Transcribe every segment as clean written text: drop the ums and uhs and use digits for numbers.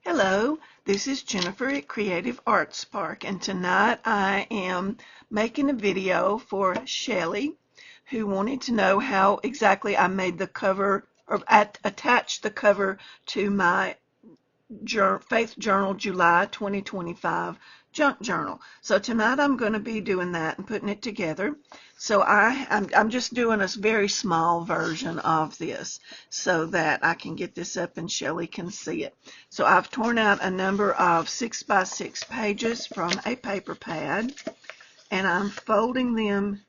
Hello, this is Jennifer at Creative Art Spark, and tonight I am making a video for Shelly, who wanted to know how exactly I made the cover or attached the cover to my Faith Journal July 2025 junk journal. So tonight I'm going to be doing that and putting it together. So I'm just doing a very small version of this so that I can get this up and Shelly can see it. So I've torn out a number of 6x6 pages from a paper pad and I'm folding them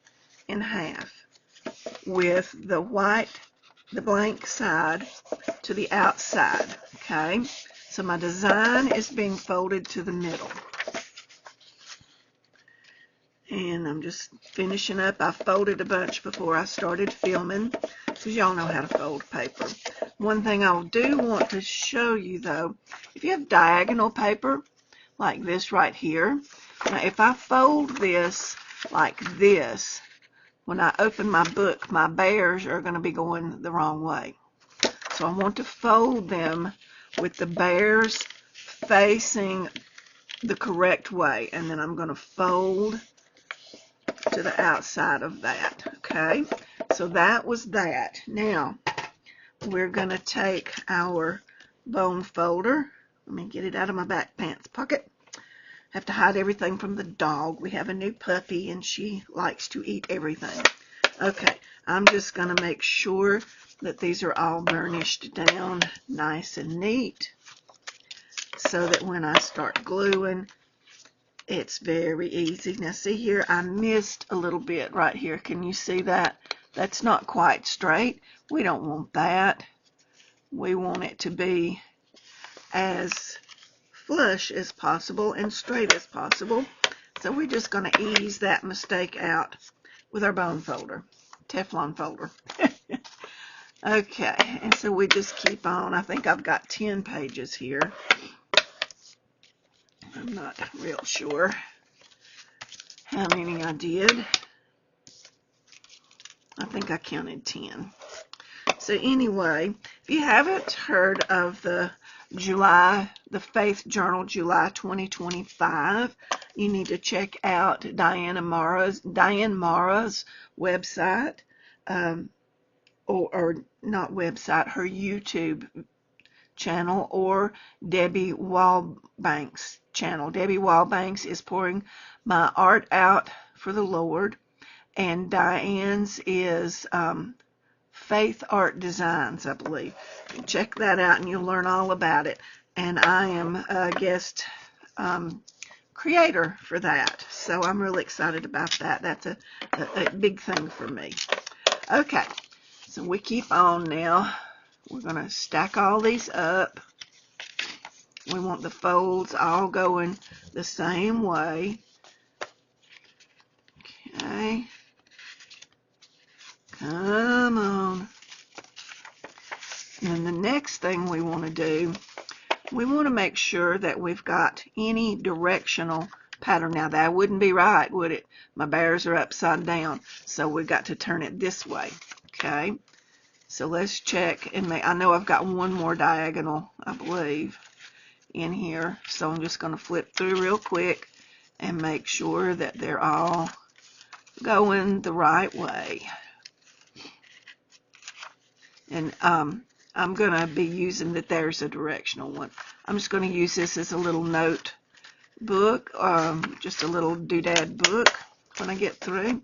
in half with the blank side to the outside. Okay, so my design is being folded to the middle. And I'm just finishing up. I folded a bunch before I started filming, because y'all know how to fold paper. One thing I do want to show you, though, if you have diagonal paper, like this right here, now if I fold this like this, when I open my book, my bears are going to be going the wrong way. So I want to fold them with the bears facing the correct way, and then I'm going to fold to the outside of that. Okay, so that was that. Now we're going to take our bone folder. Let me get it out of my back pants pocket. Have to hide everything from the dog. We have a new puppy and she likes to eat everything. Okay, I'm just going to make sure that these are all burnished down nice and neat so that when I start gluing, it's very easy. Now see here, I missed a little bit right here. Can you see that? That's not quite straight. We don't want that. We want it to be as flush as possible and straight as possible. So we're just going to ease that mistake out with our bone folder, Teflon folder. Okay, and so we just keep on. I think I've got 10 pages here. I'm not real sure how many I did. I think I counted 10. So anyway, if you haven't heard of the Faith Journal July 2025, you need to check out Diane Mara's website, or not website, her YouTube channel, or Debbie Wallbank's channel. Debbie Wallbanks is pouring my art out for the Lord, and Diane's is Faith Art Designs, I believe. Check that out and you'll learn all about it. And I am a guest creator for that, so I'm really excited about that. That's a big thing for me. Okay, so we keep on now. We're going to stack all these up. We want the folds all going the same way. Okay. Come on. And then the next thing we want to do, we want to make sure that we've got any directional pattern. Now that wouldn't be right, would it? My bears are upside down, so we've got to turn it this way. Okay. So let's check and I know I've got one more diagonal, I believe, in here. So I'm just going to flip through real quick and make sure that they're all going the right way. And I'm going to be using that there's a directional one. I'm just going to use this as a little note book, just a little doodad book when I get through.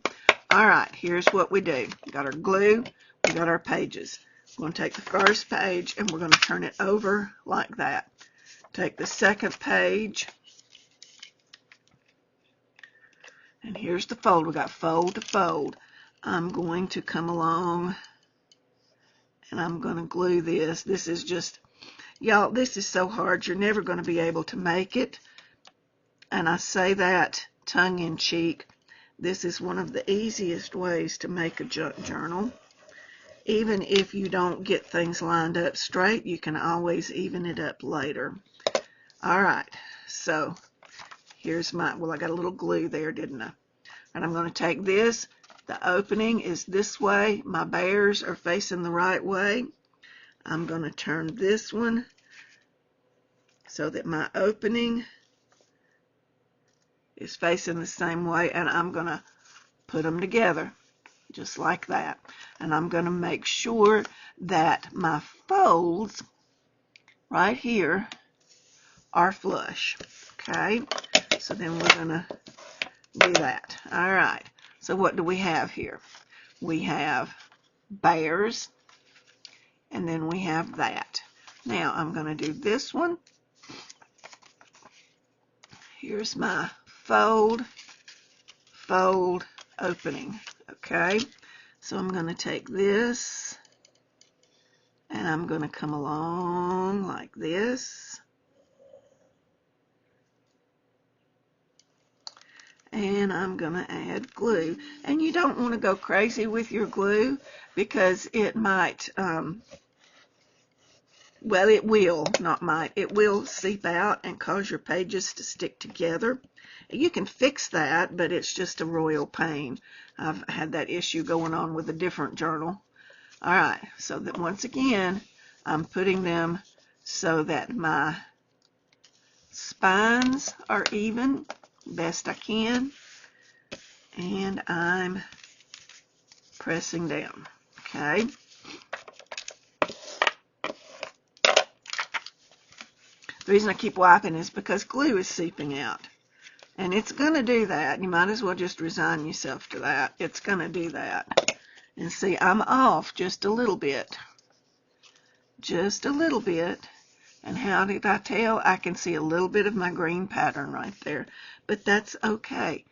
All right, here's what we do. We got our glue, we got our pages. We're going to take the first page and we're going to turn it over like that. Take the second page, and here's the fold. We got fold to fold. I'm going to come along and I'm going to glue this. This is just, y'all, this is so hard. You're never going to be able to make it. And I say that tongue-in-cheek. This is one of the easiest ways to make a junk journal. Even if you don't get things lined up straight, you can always even it up later. All right, so here's well, I got a little glue there, didn't I? And I'm going to take this. The opening is this way. My bears are facing the right way. I'm going to turn this one so that my opening is facing the same way, and I'm going to put them together just like that. And I'm going to make sure that my folds right here are flush. Okay, so then we're going to do that. All right, so what do we have here? We have bears, and then we have that. Now I'm going to do this one. Here's my fold, fold, opening. Okay, so I'm going to take this and I'm going to come along like this, and I'm going to add glue. And you don't want to go crazy with your glue because it might, well, it will, not might, it will seep out and cause your pages to stick together. You can fix that, but it's just a royal pain. I've had that issue going on with a different journal. All right, so that once again, I'm putting them so that my spines are even, best I can, and I'm pressing down, okay? The reason I keep wiping is because glue is seeping out. And it's going to do that. You might as well just resign yourself to that. It's going to do that. And see, I'm off just a little bit. Just a little bit. And how did I tell? I can see a little bit of my green pattern right there. But that's okay.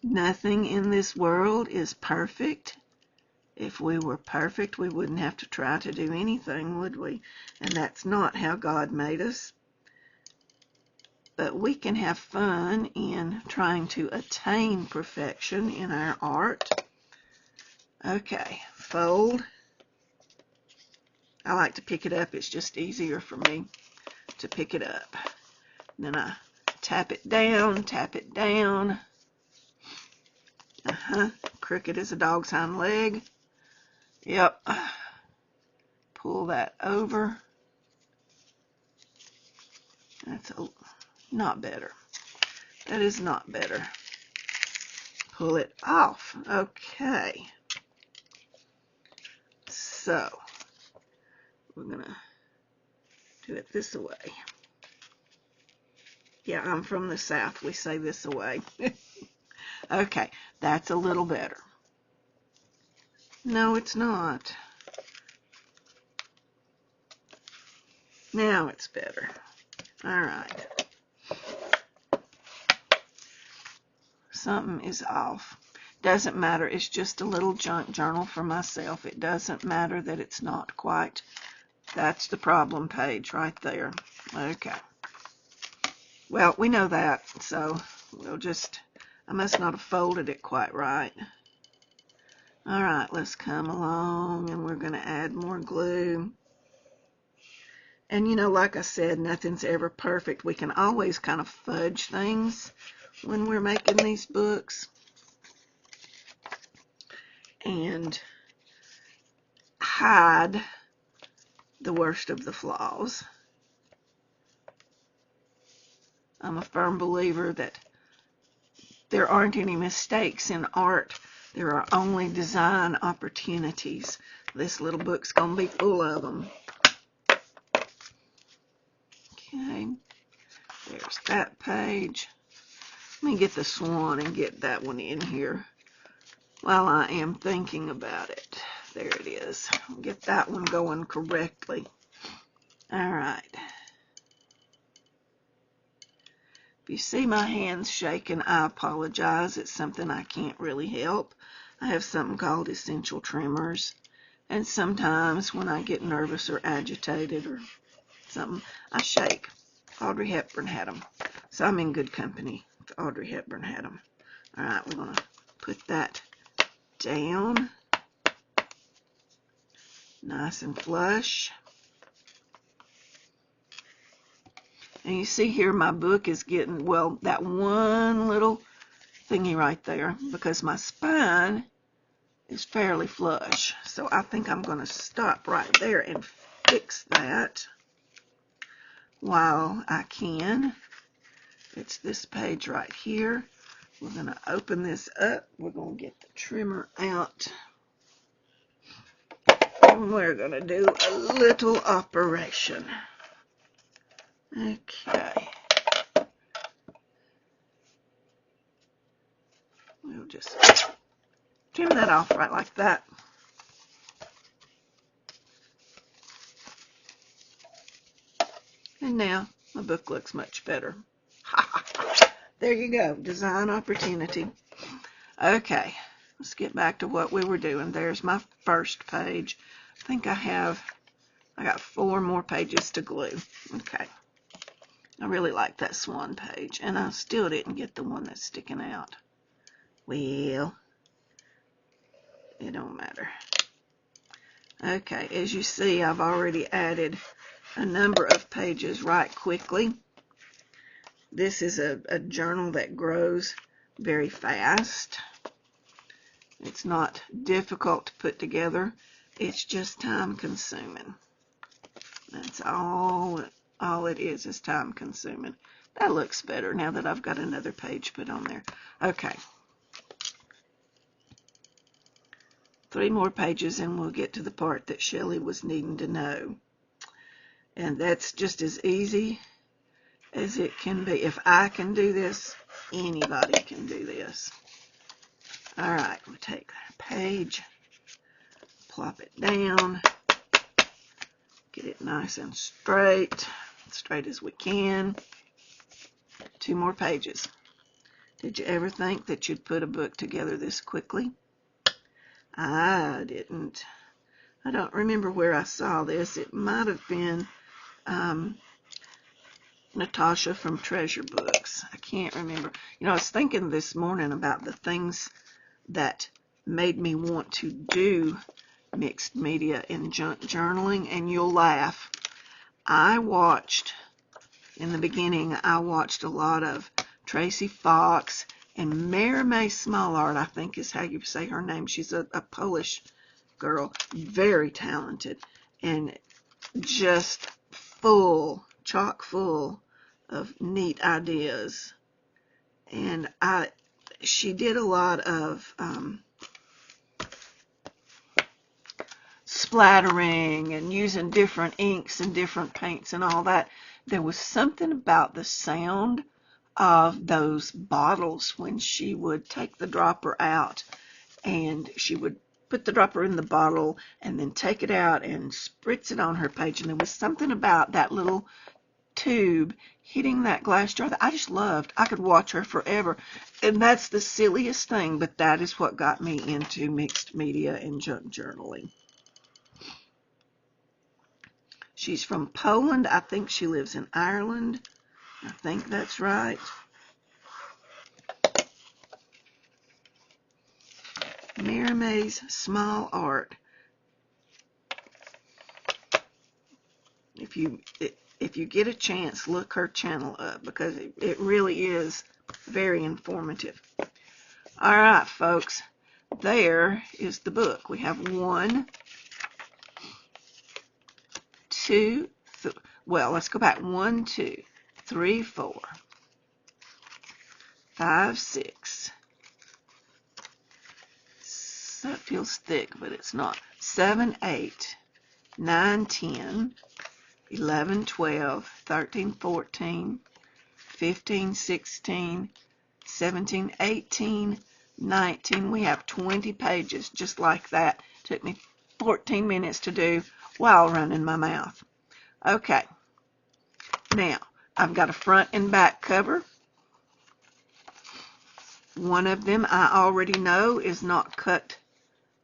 Nothing in this world is perfect. If we were perfect, we wouldn't have to try to do anything, would we? And that's not how God made us. But we can have fun in trying to attain perfection in our art. Okay, fold. I like to pick it up. It's just easier for me to pick it up. Then I tap it down, tap it down. Crooked as a dog's hind leg. Yep. Pull that over. That's not better. That is not better. Pull it off. Okay. So, we're going to do it this way. Yeah, I'm from the South. We say this way. Okay, that's a little better. No, it's not. Now it's better. All right. Something is off. Doesn't matter. It's just a little junk journal for myself. It doesn't matter that it's not quite. That's the problem page right there. Okay. Well, we know that, so we'll just, I must not have folded it quite right. All right, let's come along, and we're going to add more glue. And, you know, like I said, nothing's ever perfect. We can always kind of fudge things when we're making these books and hide the worst of the flaws. I'm a firm believer that there aren't any mistakes in art. There are only design opportunities. This little book's going to be full of them. Okay, there's that page. Let me get the swan and get that one in here while I am thinking about it. There it is. Get that one going correctly. All right. If you see my hands shaking, I apologize. It's something I can't really help. I have something called essential tremors. And sometimes when I get nervous or agitated or something, I shake. Audrey Hepburn had them. So I'm in good company. Audrey Hepburn had them. All right, we're going to put that down. Nice and flush. And you see here my book is getting, well, that one little thingy right there, because my spine is fairly flush. So I think I'm going to stop right there and fix that. while I can. It's this page right here. We're going to open this up. We're going to get the trimmer out. And we're going to do a little operation. Okay. We'll just trim that off right like that. And now my book looks much better. There you go, design opportunity. Okay, let's get back to what we were doing. There's my first page. I think I got 4 more pages to glue. Okay, I really like that swan page, and I still didn't get the one that's sticking out. Well, it don't matter. Okay, as you see, I've already added a number of pages right quickly. This is a journal that grows very fast. It's not difficult to put together. It's just time consuming. That's all it is time consuming. That looks better now that I've got another page put on there. Okay. 3 more pages and we'll get to the part that Shelley was needing to know. And that's just as easy as it can be. If I can do this, anybody can do this. Alright, we'll take that page, plop it down, get it nice and straight as we can. 2 more pages. Did you ever think that you'd put a book together this quickly? I didn't. I don't remember where I saw this. It might have been Natasha from Treasure Books. I can't remember. You know, I was thinking this morning about the things that made me want to do mixed media and junk journaling, and you'll laugh. In the beginning, I watched a lot of Tracy Fox and Mary May Smallart, I think is how you say her name. She's a Polish girl, very talented, and just chock full of neat ideas. And she did a lot of splattering and using different inks and different paints and all that. There was something about the sound of those bottles when she would take the dropper out, and she would put the dropper in the bottle and then take it out and spritz it on her page, and there was something about that little tube hitting that glass jar that I just loved. I could watch her forever, and that's the silliest thing, but that is what got me into mixed media and junk journaling. She's from Poland. I think she lives in Ireland. I think that's right. Mary May's Smallart. If you get a chance, look her channel up, because it really is very informative. All right, folks, there is the book. We have 1, 2, well, let's go back. 1, 2, 3, 4, 5, 6. That feels thick, but it's not. 7, 8, 9, 10, 11, 12, 13, 14, 15, 16, 17, 18, 19. We have 20 pages just like that. Took me 14 minutes to do while running my mouth. Okay, now I've got a front and back cover. One of them I already know is not cut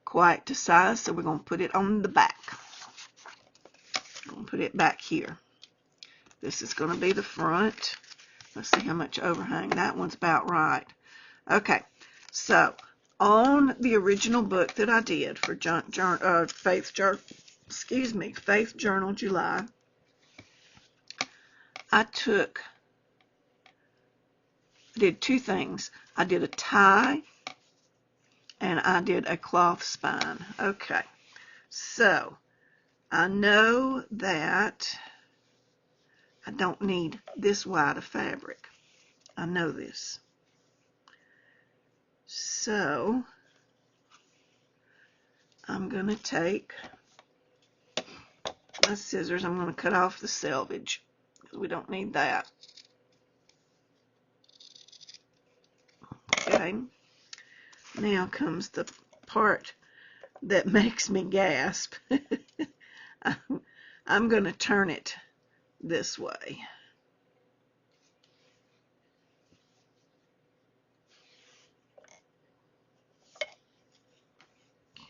quite to size, so we're going to put it on the back. I'm going to put it back here. This is going to be the front. Let's see how much overhang. That one's about right. Okay, so on the original book that I did for Faith Journal July, I did 2 things. I did a tie and I did a cloth spine. Okay, so I know that I don't need this wide of fabric. I know this. So I'm going to take my scissors. I'm going to cut off the selvage because we don't need that. Okay. Now comes the part that makes me gasp. I'm going to turn it this way.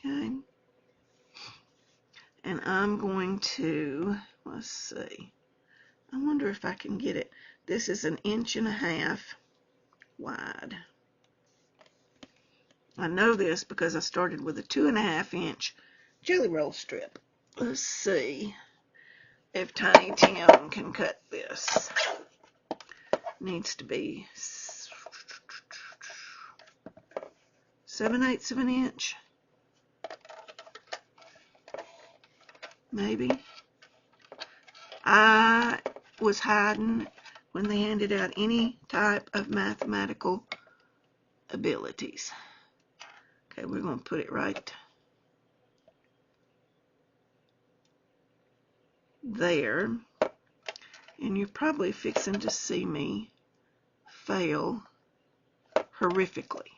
Okay. And I'm going to, let's see, I wonder if I can get it. This is 1.5 inches wide. I know this because I started with a 2.5 inch jelly roll strip. Let's see if Tiny Tim can cut this. Needs to be 7/8 of an inch. Maybe. I was hiding when they handed out any type of mathematical abilities. Okay, we're going to put it right there. And you're probably fixing to see me fail horrifically.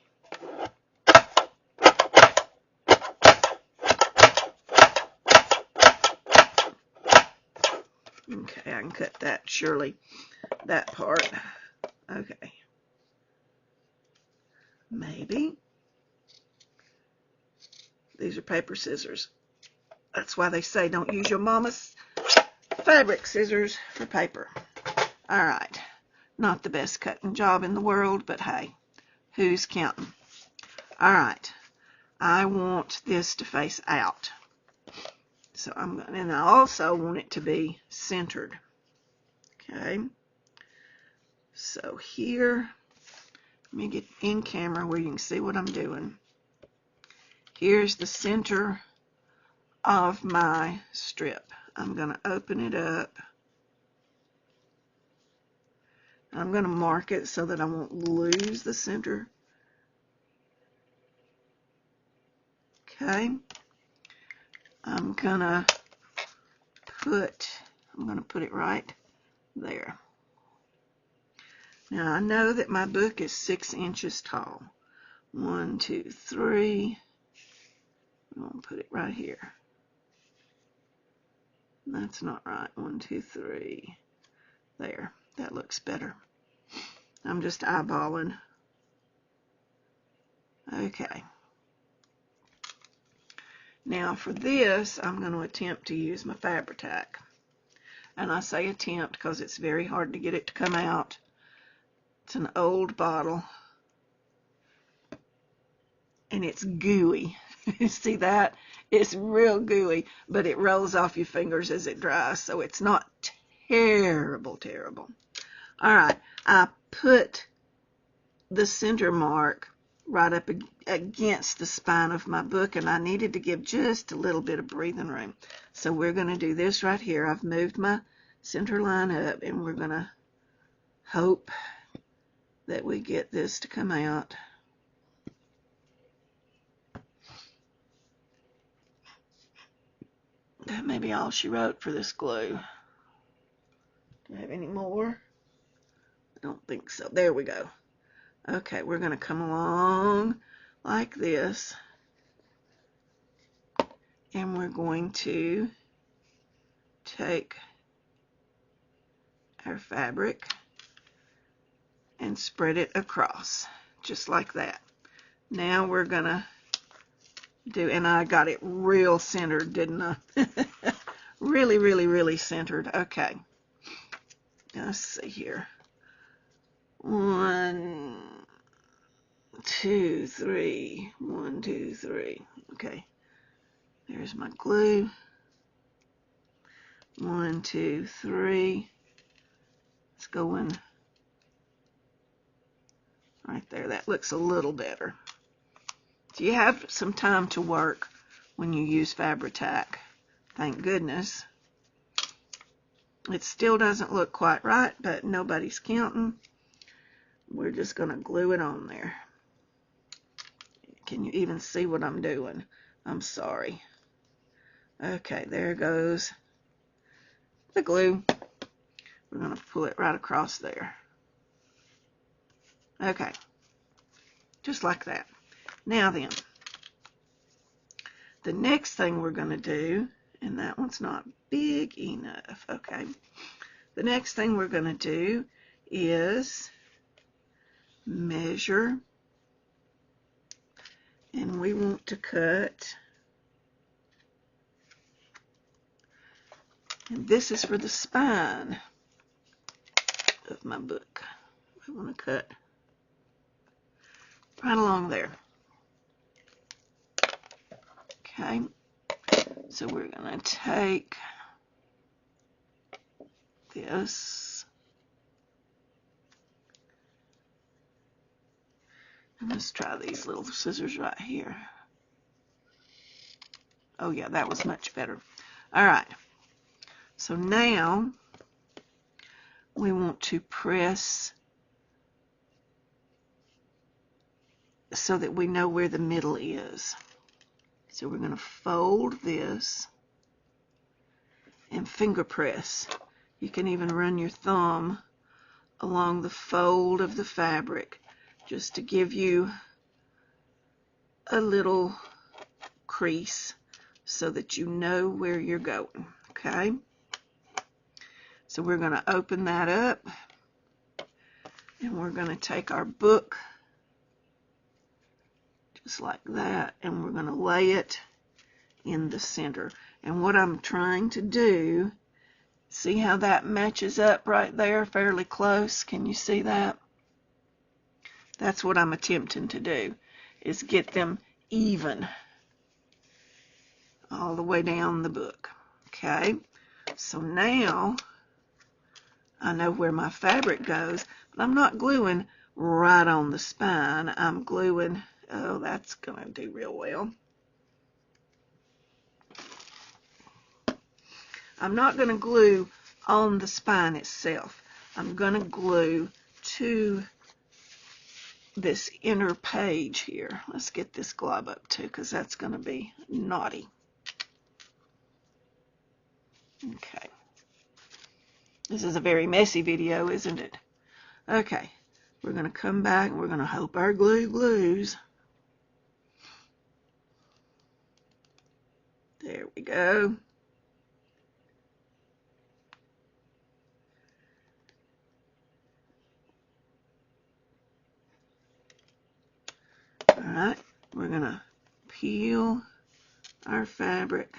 Okay, I can cut that, surely, that part. Okay. Maybe. These are paper scissors. That's why they say don't use your mama's fabric scissors for paper. Alright. Not the best cutting job in the world, but hey, who's counting? Alright. I want this to face out. So I'm going, and I also want it to be centered. Okay. So here, let me get in camera where you can see what I'm doing. Here's the center of my strip. I'm going to open it up. I'm going to mark it so that I won't lose the center. Okay. I'm going to put it right there. Now I know that my book is 6 inches tall. 1, 2, 3. I'm going to put it right here. That's not right. 1, 2, 3. There. That looks better. I'm just eyeballing. Okay. Now for this, I'm going to attempt to use my Fabri-Tac. And I say attempt because it's very hard to get it to come out. It's an old bottle. And it's gooey. You see that? It's real gooey, but it rolls off your fingers as it dries, so it's not terrible, terrible. Alright, I put the center mark right up against the spine of my book, and I needed to give just a little bit of breathing room. So we're going to do this right here. I've moved my center line up, and we're going to hope that we get this to come out. That may be all she wrote for this glue. Do I have any more? I don't think so. There we go. Okay, we're going to come along like this. And we're going to take our fabric and spread it across, just like that. Now we're going to do, and I got it real centered, didn't I? Really, really, really centered. Okay. Let's see here. 1, 2, 3. 1, 2, 3. Okay. There's my glue. 1, 2, 3. It's going right there. That looks a little better. So you have some time to work when you use Fabri-Tac. Thank goodness. It still doesn't look quite right, but nobody's counting. We're just going to glue it on there. Can you even see what I'm doing? I'm sorry. Okay, there goes the glue. We're going to pull it right across there. Okay, just like that. Now then, the next thing we're going to do, and that one's not big enough, okay. The next thing we're going to do is measure, and we want to cut, and this is for the spine of my book. I want to cut right along there. Okay, so we're going to take this, and let's try these little scissors right here. Oh yeah, that was much better. Alright, so now we want to press so that we know where the middle is. So we're going to fold this and finger press. You can even run your thumb along the fold of the fabric just to give you a little crease so that you know where you're going. Okay? So we're going to open that up, and we're going to take our book just like that, and we're going to lay it in the center. And what I'm trying to do, see how that matches up right there, fairly close? Can you see that? That's what I'm attempting to do, is get them even all the way down the book. Okay, so now I know where my fabric goes, but I'm not gluing right on the spine. I'm gluing, oh, that's going to do real well. I'm not going to glue on the spine itself. I'm going to glue to this inner page here. Let's get this glob up too, because that's going to be naughty. Okay. This is a very messy video, isn't it? Okay. We're going to come back and we're going to hope our glue glues. There we go. Alright, we're going to peel our fabric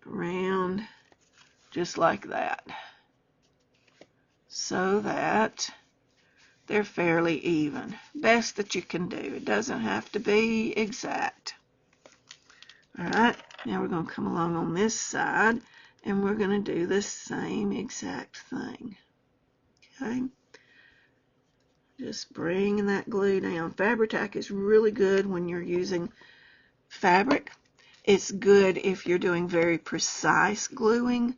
around just like that, so that they're fairly even. Best that you can do. It doesn't have to be exact. Alright, now we're going to come along on this side, and we're going to do the same exact thing. Okay, just bringing that glue down. Fabri-Tac is really good when you're using fabric. It's good if you're doing very precise gluing,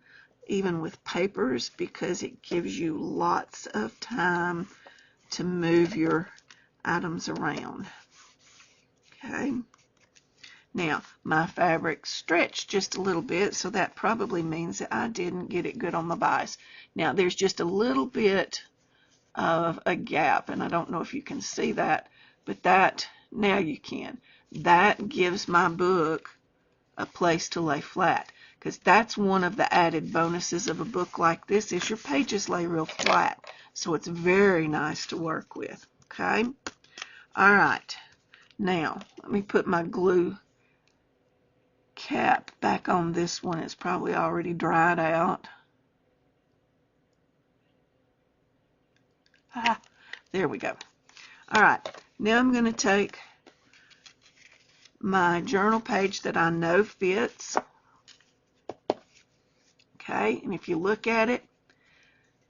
even with papers, because it gives you lots of time to move your items around. Okay. Now, my fabric stretched just a little bit, so that probably means that I didn't get it good on the bias. Now, there's just a little bit of a gap, and I don't know if you can see that, but that, now you can. That gives my book a place to lay flat, because that's one of the added bonuses of a book like this, is your pages lay real flat, so it's very nice to work with. Okay, all right, now let me put my glue cap back on this one. It's probably already dried out. There we go. All right, now I'm going to take my journal page that I know fits. Okay, and if you look at it,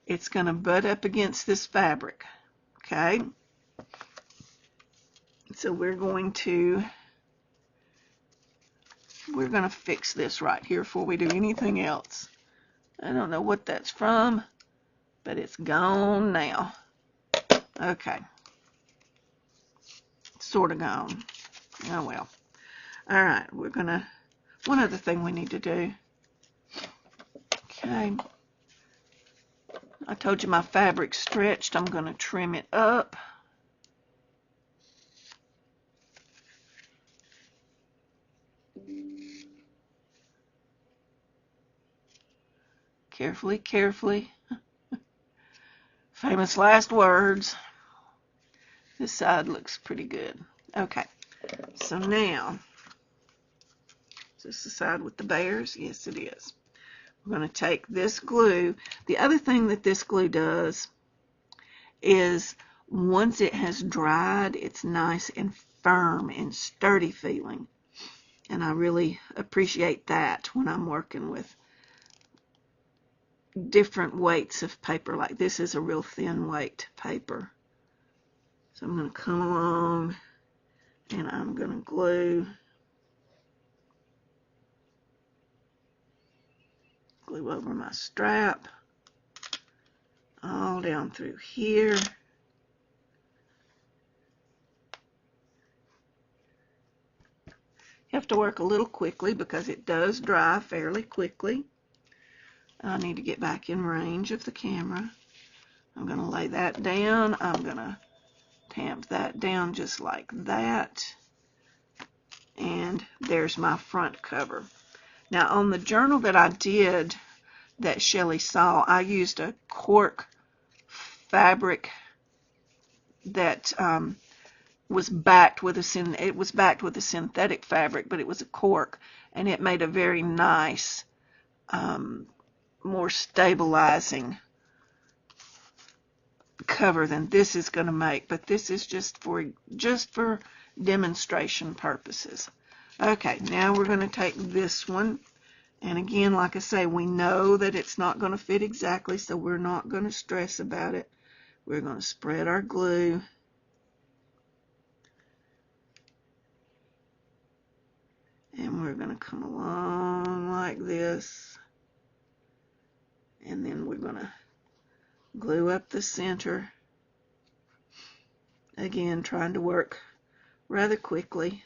it's going to butt up against this fabric. Okay, so we're going to fix this right here before we do anything else. I don't know what that's from, but it's gone now. Okay. Sort of gone. Oh well. Alright, we're gonna, one other thing we need to do. Okay. I told you my fabric's stretched. I'm gonna trim it up. Carefully, carefully. Famous last words. This side looks pretty good. Okay, so now, is this the side with the bears? Yes, it is. We're going to take this glue. The other thing that this glue does is once it has dried, it's nice and firm and sturdy feeling. And I really appreciate that when I'm working with different weights of paper. Like this is a real thin weight paper. So I'm going to come along and I'm going to glue over my strap all down through here. You have to work a little quickly because it does dry fairly quickly. I need to get back in range of the camera. I'm going to lay that down. I'm going to tamp that down just like that. And there's my front cover. Now on the journal that I did that Shelly saw, I used a cork fabric that was backed with a synthetic fabric, but it was a cork, and it made a very nice, more stabilizing cover than this is going to make. But this is just for demonstration purposes. Okay, now we're going to take this one, and again, like I say, we know that it's not going to fit exactly, so we're not going to stress about it. We're going to spread our glue. And we're going to come along like this. And then we're going to glue up the center. Again, trying to work rather quickly.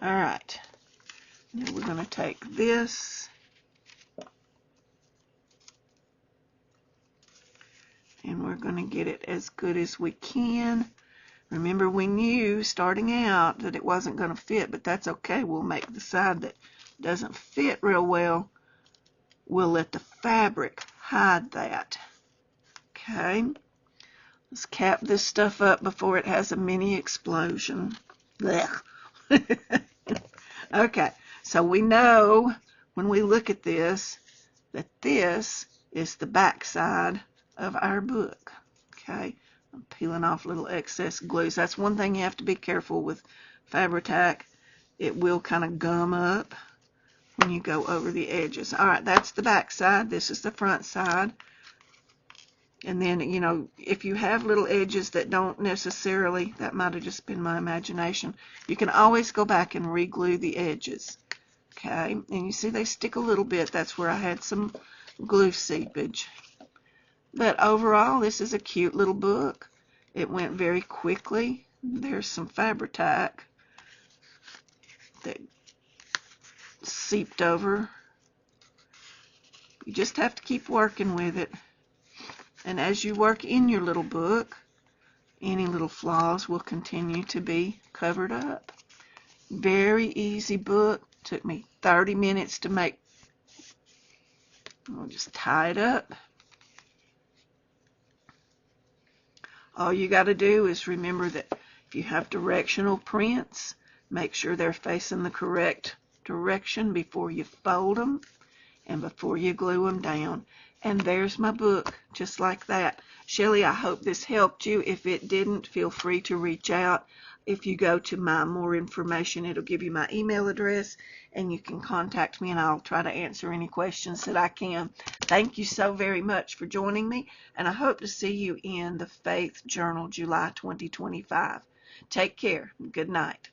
Alright. Now we're going to take this. And we're going to get it as good as we can. Remember, we knew starting out that it wasn't going to fit, but that's okay. We'll make the side that doesn't fit real well. We'll let the fabric hide that. Okay. Let's cap this stuff up before it has a mini explosion. Okay. So we know when we look at this that this is the back side of our book. Okay. I'm peeling off little excess glues. That's one thing you have to be careful with Fabri-Tac. It will kind of gum up when you go over the edges. Alright, that's the back side. This is the front side. And then, you know, if you have little edges that don't necessarily, that might have just been my imagination, you can always go back and re-glue the edges. Okay, and you see they stick a little bit. That's where I had some glue seepage. But overall, this is a cute little book. It went very quickly. There's some Fabri-Tac that seeped over. You just have to keep working with it. And as you work in your little book, any little flaws will continue to be covered up. Very easy book. Took me 30 minutes to make. I'll just tie it up. All you got to do is remember that if you have directional prints, make sure they're facing the correct direction before you fold them and before you glue them down. And there's my book, just like that. Shelly, I hope this helped you. If it didn't, feel free to reach out. If you go to my more information, it'll give you my email address, and you can contact me, and I'll try to answer any questions that I can. Thank you so very much for joining me, and I hope to see you in the Faith Journal, July 2025. Take care. Good night.